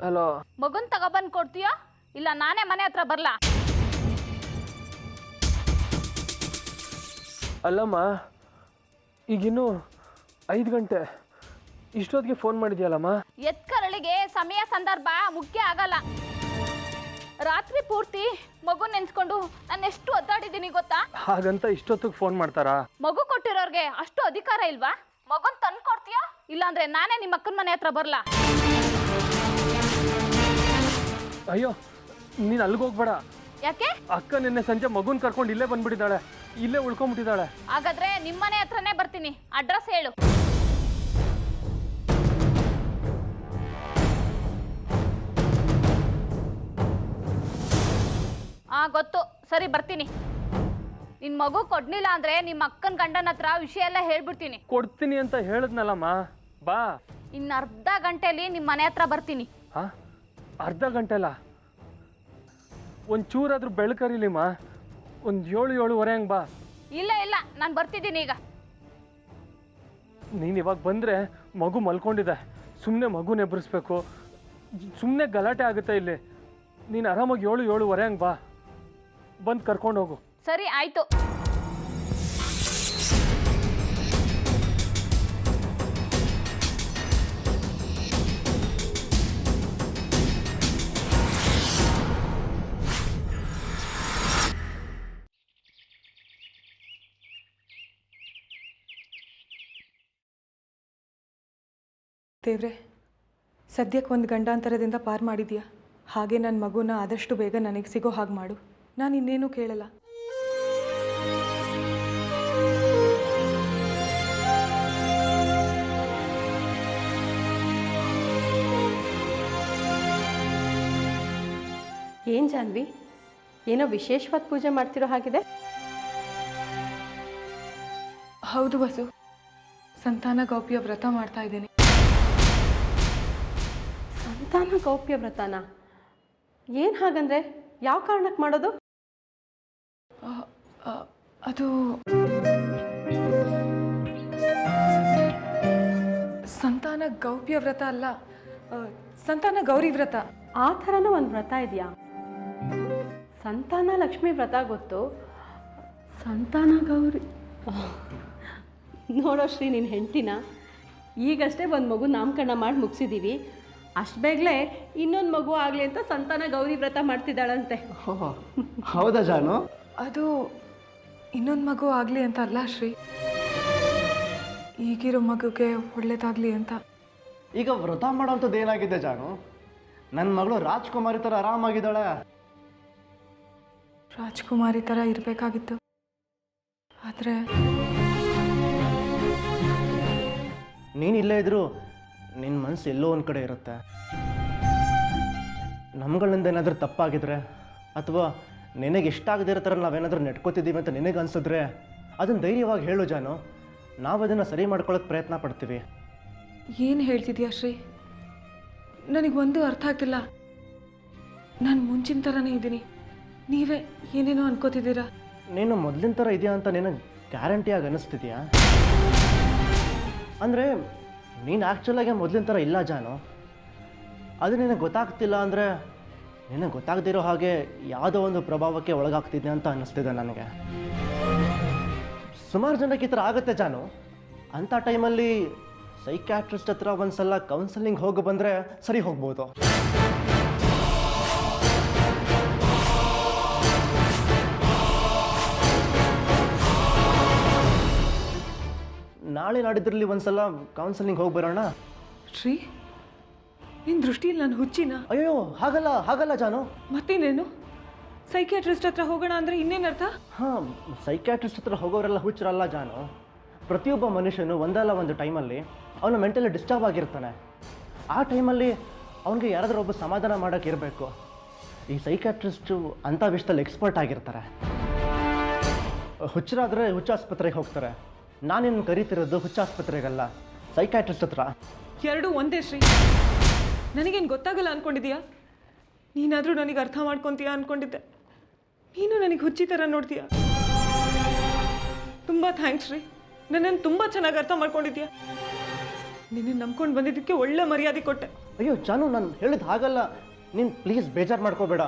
Hello. ಮಗುನ್ ತಗೊಬಂದು ಕೊಡ್ತೀಯೋ ಇಲ್ಲ ನಾನೇ ಮನೆ ಹತ್ರ ಬರ್ಲಾ? ಅಲ್ಲಮ್ಮ, ಈಗಿನ್ನೂ 5 ಗಂಟೆ. ಇಷ್ಟೊತ್ತಿಗೆ ಫೋನ್ ಮಾಡಿದ್ಯಲ್ಲಮ್ಮ? ಎತ್ಕರಳಿಗೆ ಸಮಯ ಸಂದರ್ಭ ಮುಖ್ಯ ಆಗಲ್ಲ. ರಾತ್ರಿ ಪೂರ್ತಿ ಮಗು ನೆನ್ಸ್ಕೊಂಡು ನಾನು ಎಷ್ಟು ಒದ್ದಾಡಿದ್ದೀನಿ ಗೊತ್ತಾ? ಹಾಗಂತ ಇಷ್ಟೊತ್ತಿಗೆ ಫೋನ್ ಮಾಡ್ತಾರಾ? ಮಗು ಕೊಟ್ಟಿರೋರ್ಗೆ ಅಷ್ಟು ಅಧಿಕಾರ ಇಲ್ವಾ? ಮಗುನ್ ತಂದು ಕೊಡ್ತೀಯಾ ಇಲ್ಲಾಂದ್ರೆ ನಾನೇ ನಿಮ್ಮ ಅಕ್ಕನ ಮನೆ ಹತ್ರ ಬರ್ಲಾ? ಅಯ್ಯೋ, ನೀನು ಅಲ್ಲಿಗೋಗ್ಬೇಡ. ಯಾಕೆ? ಅಕ್ಕ ನಿನ್ನೆ ಸಂಜೆ ಮಗುನ್ ಕರ್ಕೊಂಡು ಇಲ್ಲೇ ಬಂದ್ಬಿಟ್ಟಿದ್ದಾಳೆ, ಇಲ್ಲೇ ಉಳ್ಕೊಂಡ್ಬಿಟ್ಟಿದ್ದಾಳೆ. ಹಾಗಾದ್ರೆ ನಿಮ್ಮನೆ ಹತ್ರನೇ ಬರ್ತೀನಿ. ಅಡ್ರೆಸ್ ಹೇಳು. ಗೊತ್ತು, ಸರಿ ಬರ್ತೀನಿ. ನಿನ್ ಮಗು ಕೊಡ್ಲಿಲ್ಲ ಅಂದ್ರೆ ನಿಮ್ಮ ಅಕ್ಕನ ಗಂಡನ ಹತ್ರ ವಿಷಯ ಎಲ್ಲ ಹೇಳ್ಬಿಡ್ತೀನಿ. ಕೊಡ್ತೀನಿ ಅಂತ ಹೇಳಿದ್ನಲ್ಲಮ್ಮ, ಬಾ. ಇನ್ನು ಅರ್ಧ ಗಂಟೆಲಿ ನಿಮ್ಮ ಮನೆ ಹತ್ರ ಬರ್ತೀನಿ. ಹಾ, ಅರ್ಧ ಗಂಟೆಲ್ಲ? ಒಂಚೂರಾದ್ರೂ ಬೆಳಕರಿಲಿಮ್ಮ. ಒಂದು 7-7:30 ಹಂಗೆ ಬಾ. ಇಲ್ಲ ಇಲ್ಲ, ನಾನು ಬರ್ತಿದ್ದೀನಿ ಈಗ. ನೀನು ಇವಾಗ ಬಂದರೆ ಮಗು ಮಲ್ಕೊಂಡಿದೆ. ಸುಮ್ಮನೆ ಮಗುನ ಎಬ್ಬರಿಸ್ಬೇಕು, ಸುಮ್ಮನೆ ಗಲಾಟೆ ಆಗುತ್ತೆ ಇಲ್ಲಿ. ನೀನು ಆರಾಮಾಗಿ 7-7:30 ಹಂಗೆ ಬಾ. ಬಂದು ಕರ್ಕೊಂಡು ಹೋಗು. ಸರಿ ಆಯಿತು. ದೇವ್ರೆ, ಸದ್ಯಕ್ಕೆ ಒಂದು ಗಂಡಾಂತರದಿಂದ ಪಾರು ಮಾಡಿದ್ಯಾ. ಹಾಗೆ ನನ್ನ ಮಗುನ ಆದಷ್ಟು ಬೇಗ ನನಗೆ ಸಿಗೋ ಹಾಗೆ ಮಾಡು. ನಾನು ಇನ್ನೇನು ಕೇಳಲ್ಲ. ಏನು ಜಾನ್ವಿ, ಏನೋ ವಿಶೇಷವಾದ ಪೂಜೆ ಮಾಡ್ತಿರೋ ಹಾಗಿದೆ? ಹೌದು ಬಸು, ಸಂತಾನ ಗೌಪ್ಯ ವ್ರತ ಮಾಡ್ತಾ ಇದ್ದೀನಿ. ಸಂತಾನ ಗೌಪ್ಯ ವ್ರತನ? ಏನು ಹಾಗಂದ್ರೆ ಯಾವ ಕಾರಣಕ್ಕೆ ಮಾಡೋದು? ಅದು ಸಂತಾನ ಗೌಪ್ಯ ವ್ರತ ಅಲ್ಲ, ಸಂತಾನ ಗೌರಿ ವ್ರತ. ಆ ಥರನೂ ಒಂದು ವ್ರತ ಇದೆಯಾ? ಸಂತಾನ ಲಕ್ಷ್ಮಿ ವ್ರತ ಗೊತ್ತು, ಸಂತಾನ ಗೌರಿ ನೋಡೋ ಶ್ರೀ, ನಿನ್ನ ಹೆಂಡ್ತಿನ ಈಗಷ್ಟೇ ಒಂದು ಮಗು ನಾಮಕರಣ ಮಾಡಿ ಮುಗಿಸಿದ್ದೀವಿ. ಅಷ್ಟು ಬೇಗಲೇ ಇನ್ನೊಂದು ಮಗು ಆಗಲಿ ಅಂತ ಸಂತಾನ ಗೌರಿ ವ್ರತ ಮಾಡ್ತಿದ್ದಾಳಂತೆ. ಹೌದಾ ಜಾನು? ಅದು ಇನ್ನೊಂದು ಮಗು ಆಗಲಿ ಅಂತ ಅಲ್ಲ ಶ್ರೀ, ಈಗಿರೋ ಮಗುಗೆ ಒಳ್ಳೇದಾಗಲಿ ಅಂತ. ಈಗ ವ್ರತ ಮಾಡೋಂಥದ್ದು ಏನಾಗಿದೆ ಜಾನು? ನನ್ನ ಮಗಳು ರಾಜ್ಕುಮಾರಿ ಥರ ಆರಾಮಾಗಿದ್ದಾಳೆ. ರಾಜ್ಕುಮಾರಿ ಥರ ಇರಬೇಕಾಗಿತ್ತು, ಆದರೆ ನೀನು ಇಲ್ಲೇ ಇದ್ರು ನಿನ್ನ ಮನಸ್ಸು ಎಲ್ಲೋ ಒಂದು ಕಡೆ ಇರುತ್ತೆ. ನಮ್ಗಳಿಂದ ಏನಾದರೂ ತಪ್ಪಾಗಿದ್ರೆ ಅಥವಾ ನಿನಗೆ ಇಷ್ಟ ಆಗದಿರೋ ಥರ ನಾವೇನಾದರೂ ನೆಟ್ಕೋತಿದ್ದೀವಿ ಅಂತ ನಿನಗೆ ಅನಿಸಿದ್ರೆ ಅದನ್ನು ಧೈರ್ಯವಾಗಿ ಹೇಳು ಜಾನು. ನಾವು ಅದನ್ನು ಸರಿ ಮಾಡ್ಕೊಳ್ಳೋಕೆ ಪ್ರಯತ್ನ ಪಡ್ತೀವಿ. ಏನು ಹೇಳ್ತಿದ್ಯಾ ಶ್ರೀ? ನನಗೊಂದು ಅರ್ಥ ಆಗ್ತಿಲ್ಲ. ನಾನು ಮುಂಚಿನ ಥರನೇ ಇದ್ದೀನಿ, ನೀವೇ ಏನೇನೋ ಅನ್ಕೋತಿದ್ದೀರಾ. ನೀನು ಮೊದಲಿನ ಥರ ಇದೆಯಾ ಅಂತ ನಿನಗೆ ಗ್ಯಾರಂಟಿಯಾಗಿ ಅನ್ನಿಸ್ತಿದ್ಯಾ? ಅಂದರೆ ನೀನು ಆ್ಯಕ್ಚುಲಾಗೆ ಮೊದಲಿನ ಥರ ಇಲ್ಲ ಜಾನು. ಅದು ನಿನಗೆ ಗೊತ್ತಾಗ್ತಿಲ್ಲ ಅಂದರೆ ನಿನಗೆ ಗೊತ್ತಾಗದಿರೋ ಹಾಗೆ ಯಾವುದೋ ಒಂದು ಪ್ರಭಾವಕ್ಕೆ ಒಳಗಾಗ್ತಿದ್ದೆ ಅಂತ ಅನ್ನಿಸ್ತಿದೆ ನನಗೆ. ಸುಮಾರು ಜನಕ್ಕೆ ಈ ಥರ ಆಗುತ್ತೆ ಜಾನು. ಅಂಥ ಟೈಮಲ್ಲಿ ಸೈಕ್ಯಾಟ್ರಿಸ್ಟ್ ಹತ್ರ ಒಂದು ಸಲ ಕೌನ್ಸಲಿಂಗ್ ಹೋಗಿ ಬಂದರೆ ಸರಿ ಹೋಗ್ಬೋದು. ನಾಳೆ ನಾಡಿದ್ರಲ್ಲಿ ಒಂದು ಸಲ ಕೌನ್ಸಲಿಂಗ್ ಹೋಗಿ ಬರೋಣ. ಶ್ರೀ, ನಿನ್ನ ದೃಷ್ಟಿಯಲ್ಲಿ ನಾನು ಹುಚ್ಚಿನ? ಅಯ್ಯೋ, ಹಾಗಲ್ಲ ಜಾನು. ಮತ್ತೇನೇನು? ಸೈಕ್ಯಾಟ್ರಿಸ್ಟ್ ಹತ್ರ ಹೋಗೋಣ ಅಂದರೆ ಇನ್ನೇನರ್ಥ? ಹಾಂ, ಸೈಕ್ಯಾಟ್ರಿಸ್ಟ್ ಹತ್ರ ಹೋಗೋರೆಲ್ಲ ಹುಚ್ಚರಲ್ಲ ಜಾನು. ಪ್ರತಿಯೊಬ್ಬ ಮನುಷ್ಯನು ಒಂದಲ್ಲ ಒಂದು ಟೈಮಲ್ಲಿ ಅವನು ಮೆಂಟಲಿ ಡಿಸ್ಟರ್ಬ್ ಆಗಿರ್ತಾನೆ. ಆ ಟೈಮಲ್ಲಿ ಅವನಿಗೆ ಯಾರಾದರೂ ಒಬ್ಬ ಸಮಾಧಾನ ಮಾಡೋಕ್ಕೆ ಇರಬೇಕು. ಈ ಸೈಕ್ಯಾಟ್ರಿಸ್ಟು ಅಂಥ ವಿಷಯದಲ್ಲಿ ಎಕ್ಸ್ಪರ್ಟ್ ಆಗಿರ್ತಾರೆ. ಹುಚ್ಚರಾದರೆ ಹುಚ್ಚಾಸ್ಪತ್ರೆಗೆ ಹೋಗ್ತಾರೆ. ನಾನೇನು ಕರೀತಿರೋದು ಹುಚ್ಚಾಸ್ಪತ್ರೆಗಲ್ಲ, ಸೈಕ್ಯಾಟ್ರಿಸ್ಟ್ ಹತ್ರ. ಎರಡೂ ಒಂದೇ ಶ್ರೀ. ನನಗೇನು ಗೊತ್ತಾಗಲ್ಲ ಅಂದ್ಕೊಂಡಿದ್ಯಾ? ನೀನಾದರೂ ನನಗೆ ಅರ್ಥ ಮಾಡ್ಕೊತೀಯಾ ಅಂದ್ಕೊಂಡಿದ್ದೆ. ನೀನು ನನಗೆ ಹುಚ್ಚಿ ಥರ ನೋಡ್ತೀಯ. ತುಂಬ ಥ್ಯಾಂಕ್ಸ್ ರೀ, ನನ್ನನ್ನು ತುಂಬ ಚೆನ್ನಾಗಿ ಅರ್ಥ ಮಾಡ್ಕೊಂಡಿದ್ಯಾ. ನಿನ್ನ ನಂಬ್ಕೊಂಡು ಬಂದಿದ್ದಕ್ಕೆ ಒಳ್ಳೆ ಮರ್ಯಾದೆ ಕೊಟ್ಟೆ. ಅಯ್ಯೋ ಜಾನು, ನಾನು ಹೇಳಿದ ಹಾಗಲ್ಲ. ನೀನು ಪ್ಲೀಸ್ ಬೇಜಾರು ಮಾಡ್ಕೋಬೇಡ.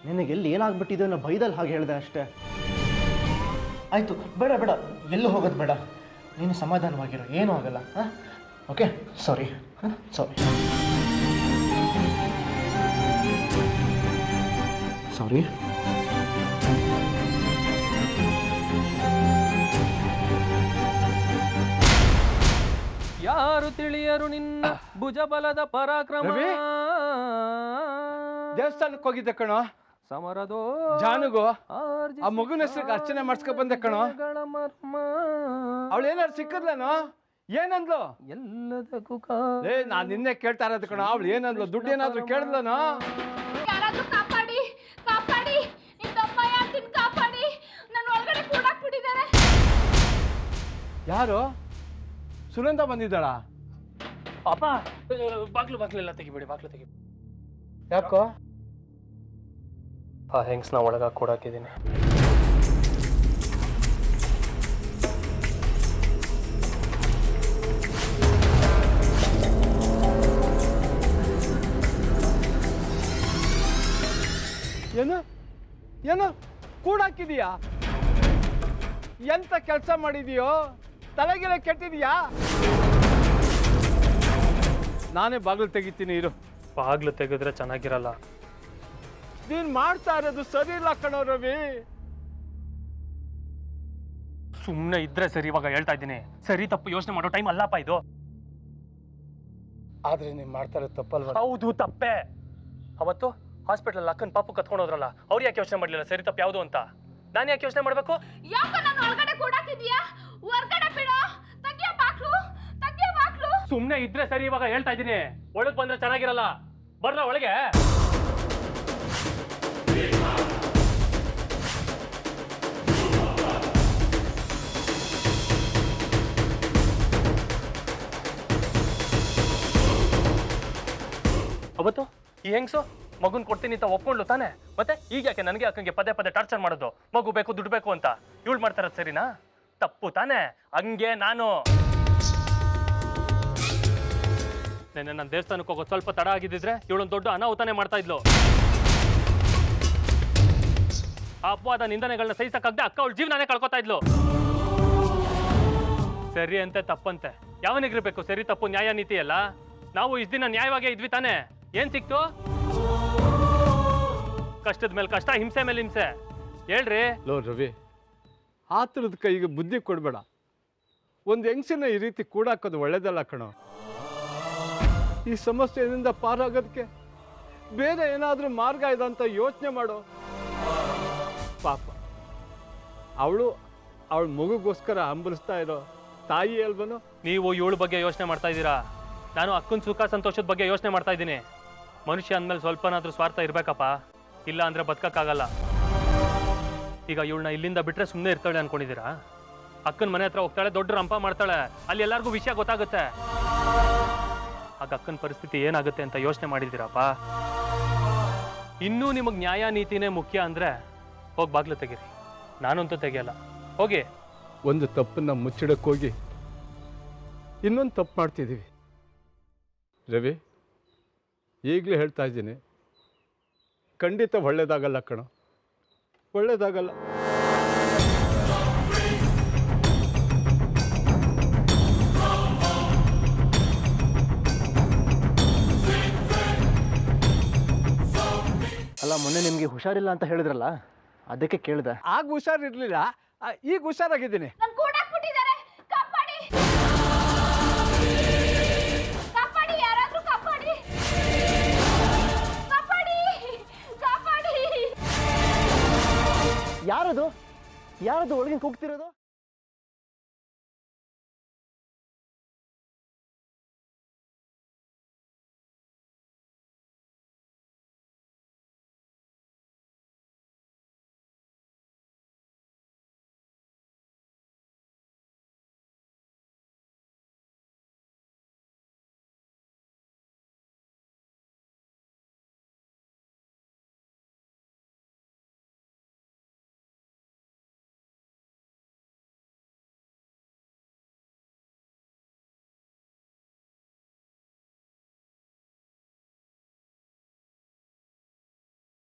ನಿನಗೆ ಎಲ್ಲಿ ಏನಾಗ್ಬಿಟ್ಟಿದೆ ಅನ್ನೋ ಭಯದಲ್ಲಿ ಹಾಗೆ ಹೇಳಿದೆ ಅಷ್ಟೇ. ಆಯಿತು, ಬೇಡ ಬೇಡ, ಎಲ್ಲೂ ಹೋಗೋದು ಬೇಡ. ನೀನು ಸಮಾಧಾನವಾಗಿರೋ, ಏನೂ ಆಗಲ್ಲ. ಹಾಂ, ಓಕೆ, ಸಾರಿ. ಹಾಂ, ಸಾರಿ ಸಾರಿ. ಯಾರು ತಿಳಿಯರು ನಿನ್ನ ಭುಜಬಲದ ಪರಾಕ್ರಮ. ರವಿ? ದೇವಸ್ಥಾನಕ್ಕೆ ಹೋಗಿದ್ದೆ ಕಣೋ. ಸಮರದೋ ಜಾನುಗೋ ಆರ್ಜಿಸಿ ಆ ಮಗುನ ಹೆಸರಿಗೆ ಅರ್ಚನೆ ಮಾಡಿಸ್ಕೊ ಬಂದೆ ಕಣೋ. ಗಳ ಮರ್ಮ ಅವಳು ಏನಾದ್ರು ಸಿಕ್ಕದ್ಲೇನೋ? ಏನಂದ್ಲು? ಎಲ್ಲದಕ್ಕೂ ನಾನ್ ನಿನ್ನೆ ಕೇಳ್ತಾ ಇರೋದು ಕಣೋ. ಅವಳು ಏನಂದ್ಲು? ದುಡ್ಡು ಏನಾದ್ರು ಕೇಳಿದ್ಲೇನೋ? ಯಾರಾದ್ರೂ ಕಾಪಾಡಿ ಕಾಪಾಡಿ, ನಿಮ್ ತಮ್ಮಯ್ಯ ಅಂತಿನ್ ಕಾಪಾಡಿ, ನನ್ನ ಒಳಗಡೆ ಕೂಡಾಕ್ಬಿಟ್ಟಿದ್ದಾರೆ. ಯಾರು? ಸುನಂದ ಬಂದಿದ್ದಾಳ? ಪಾಪ ಬಾಗ್ಲೆಲ್ಲ ತೆಗಿಬೇಡಿ, ಬಾಗ್ಲು ತೆಗಿ. ಯಾಕೋ? ಆ ಹೆಂಗ್ಸ್ನ ಒಳಗ ಕೊಡಾಕಿದ್ದೀನಿ. ಏನು ಏನು ಕೂಡಾಕಿದೀಯಾ? ಎಂತ ಕೆಲಸ ಮಾಡಿದೀಯೋ? ತಲೆಗೆಲ್ಲ ಕೆಟ್ಟಿದೀಯಾ? ನಾನೇ ಬಾಗಿಲು ತೆಗಿತೀನಿ ಇರು. ಬಾಗ್ಲು ತೆಗೆದ್ರೆ ಚೆನ್ನಾಗಿರಲ್ಲ. ನೀನ್ ಮಾಡ್ತಾ ಇರೋದು ಸರಿ ಇಲ್ಲ ಕಣೋ ರವಿ. ಸುಮ್ಮನೆ ಇದ್ರೆ ಸರಿ. ಇವಾಗ ಹೇಳ್ತಾ ಇದ್ದೀನಿ, ಸರಿ ತಪ್ಪು ಯೋಚನೆ ಮಾಡೋ ಟೈಮ್ ಅಲ್ಲಪ್ಪ ಇದು. ಆದ್ರೆ ನೀನ್ ಮಾಡ್ತಾ ಇರೋದು ತಪ್ಪಲ್ವ? ಹೌದು, ತಪ್ಪೆ. ಅವತ್ತು ಹಾಸ್ಪಿಟಲ್ ಅಕ್ಕನ ಪಾಪು ಕತ್ಕೊಂಡು ಹೋದ್ರಲ್ಲ, ಅವ್ರು ಯಾಕೆ ಯೋಚನೆ ಮಾಡ್ಲಿಲ್ಲ ಸರಿ ತಪ್ಪು ಯಾವುದು ಅಂತ? ನಾನು ಯಾಕೆ ಯೋಚನೆ ಮಾಡ್ಬೇಕು? ಯಾಕೋ ನನ್ನ ಒಳಗಡೆ ಕೂಡಾಕಿದ್ಯಾ? ಹೊರ್ಗಡೆ ಬಿಡೋ, ತೆಗಿಯೋ ಬಾಕ್ಲು, ತೆಗಿಯೋ ಬಾಕ್ಲು. ಸುಮ್ಮನೆ ಇದ್ರೆ ಸರಿ. ಇವಾಗ ಹೇಳ್ತಾ ಇದ್ದೀನಿ, ಒಳಗ್ ಬಂದ್ರೆ ಚೆನ್ನಾಗಿರಲ್ಲ. ಬರ್ರ ಒಳಗೆ. ಅವತ್ತು ಈ ಹೆಂಗ್ಸು ಮಗುನ್ ಕೊಡ್ತೀನಿ ಅಂತ ಒಪ್ಕೊಂಡ್ಲು ತಾನೆ. ಮತ್ತೆ ಈಗ ಯಾಕೆ ನನಗೆ ಅಕ್ಕಂಗೆ ಪದೇ ಪದೇ ಟಾರ್ಚರ್ ಮಾಡೋದು? ಮಗು ಬೇಕು, ದುಡ್ಡು ಬೇಕು ಅಂತ. ಇವಳು ಮಾಡ್ತಾರದು ಸರಿನಾ? ತಪ್ಪು ತಾನೆ. ಹಂಗೆ ನಾನು ನೆನ್ನೆ ನನ್ನ ದೇವಸ್ಥಾನಕ್ಕೆ ಹೋಗೋದು ಸ್ವಲ್ಪ ತಡ ಆಗಿದ್ದಿದ್ರೆ ಇವಳೊಂದು ದೊಡ್ಡ ಅನಾಹುತಾನೆ ಮಾಡ್ತಾ ಇದ್ಲು. ಆ ಅಪವಾದ ನಿಂದನೆಗಳನ್ನ ಸಹಿಸಕ್ಕಾಗದೆ ಅಕ್ಕ ಅವಳ ಜೀವನಾನೇ ಕಳ್ಕೊತಾ ಇದ್ಲು. ಸರಿ ಅಂತೆ ತಪ್ಪಂತೆ ಯಾವನಿಗಿರ್ಬೇಕು? ಸರಿ ತಪ್ಪು ನ್ಯಾಯ ನೀತಿ ಅಲ್ಲ. ನಾವು ಇಷ್ಟ ದಿನ ನ್ಯಾಯವಾಗೇ ಇದ್ವಿ ತಾನೆ. ಏನ್ ಸಿಕ್ತು? ಕಷ್ಟದ ಮೇಲೆ ಕಷ್ಟ, ಹಿಂಸೆ ಮೇಲೆ ಹಿಂಸೆ. ಹೇಳ್ರಿ. ಲೋ ರವಿ, ಆತರದ ಕೈಗೆ ಬುದ್ಧಿ ಕೊಡ್ಬೇಡ. ಒಂದು ಹೆಂಗಸನ್ನ ಈ ರೀತಿ ಕೂಡಾಕೋದು ಒಳ್ಳೇದಲ್ಲ ಕಣೋ. ಈ ಸಮಸ್ಯೆಯಿಂದ ಪಾರಾಗೋದಕ್ಕೆ ಬೇರೆ ಏನಾದರೂ ಮಾರ್ಗ ಇದೆ ಅಂತ ಯೋಚನೆ ಮಾಡೋ. ಪಾಪ ಅವಳು ಅವಳ ಮಗುಗೋಸ್ಕರ ಹಂಬಲಿಸ್ತಾ ಇರೋ ತಾಯಿ ಅಲ್ವನು? ನೀವು ಇವಳ ಬಗ್ಗೆ ಯೋಚನೆ ಮಾಡ್ತಾ ಇದ್ದೀರಾ, ನಾನು ಅಕ್ಕನ ಸುಖ ಸಂತೋಷದ ಬಗ್ಗೆ ಯೋಚನೆ ಮಾಡ್ತಾ ಇದ್ದೀನಿ. ಮನುಷ್ಯ ಅಂದಮೇಲೆ ಸ್ವಲ್ಪನಾದ್ರೂ ಸ್ವಾರ್ಥ ಇರ್ಬೇಕಪ್ಪ, ಇಲ್ಲ ಅಂದ್ರೆ ಬದುಕಕ್ಕಾಗಲ್ಲ. ಈಗ ಇವಳನ್ನ ಇಲ್ಲಿಂದ ಬಿಟ್ರೆ ಸುಮ್ಮನೆ ಇರ್ತಾಳೆ ಅನ್ಕೊಂಡಿದ್ದೀರಾ? ಅಕ್ಕನ ಮನೆ ಹತ್ರ ಹೋಗ್ತಾಳೆ, ದೊಡ್ಡ ರಂಪ ಮಾಡ್ತಾಳೆ, ಅಲ್ಲಿ ಎಲ್ಲರಿಗೂ ವಿಷಯ ಗೊತ್ತಾಗುತ್ತೆ. ಆಗ ಅಕ್ಕನ ಪರಿಸ್ಥಿತಿ ಏನಾಗುತ್ತೆ ಅಂತ ಯೋಚನೆ ಮಾಡಿದ್ದೀರಪ್ಪ? ಇನ್ನೂ ನಿಮಗೆ ನ್ಯಾಯ ನೀತಿನೇ ಮುಖ್ಯ ಅಂದ್ರೆ ಹೋಗಿ ಬಾಗ್ಲು ತೆಗೀರಿ. ನಾನಂತೂ ತೆಗಿಯಲ್ಲ. ಹೋಗಿ. ಒಂದು ತಪ್ಪನ್ನ ಮುಚ್ಚಿಡಕ್ಕೋಗಿ ಇನ್ನೊಂದು ತಪ್ಪು ಮಾಡ್ತಿದ್ದೀವಿ ರವಿ. ಈಗಲೇ ಹೇಳ್ತಾ ಇದ್ದೀನಿ, ಖಂಡಿತ ಒಳ್ಳೇದಾಗಲ್ಲ ಕಣೋ, ಒಳ್ಳೇದಾಗಲ್ಲ. ಅಲ್ಲ, ಮೊನ್ನೆ ನಿಮಗೆ ಹುಷಾರಿಲ್ಲ ಅಂತ ಹೇಳಿದ್ರಲ್ಲ, ಅದಕ್ಕೆ ಕೇಳಿದೆ. ಆಗ ಹುಷಾರಿರ್ಲಿಲ್ಲ, ಈಗ ಹುಷಾರಾಗಿದ್ದೀನಿ. ನನ್ನ ಕೂಡಾಕ್ಬಿಟ್ಟಿದ್ದಾರೆ, ಕಾಪಾಡಿ ಕಾಪಾಡಿ, ಯಾರಾದ್ರೂ ಕಾಪಾಡಿ ಕಾಪಾಡಿ ಕಾಪಾಡಿ. ಯಾರದು ಯಾರದು ಒಳಗೆ ಕೂಗ್ತಿರೋದು?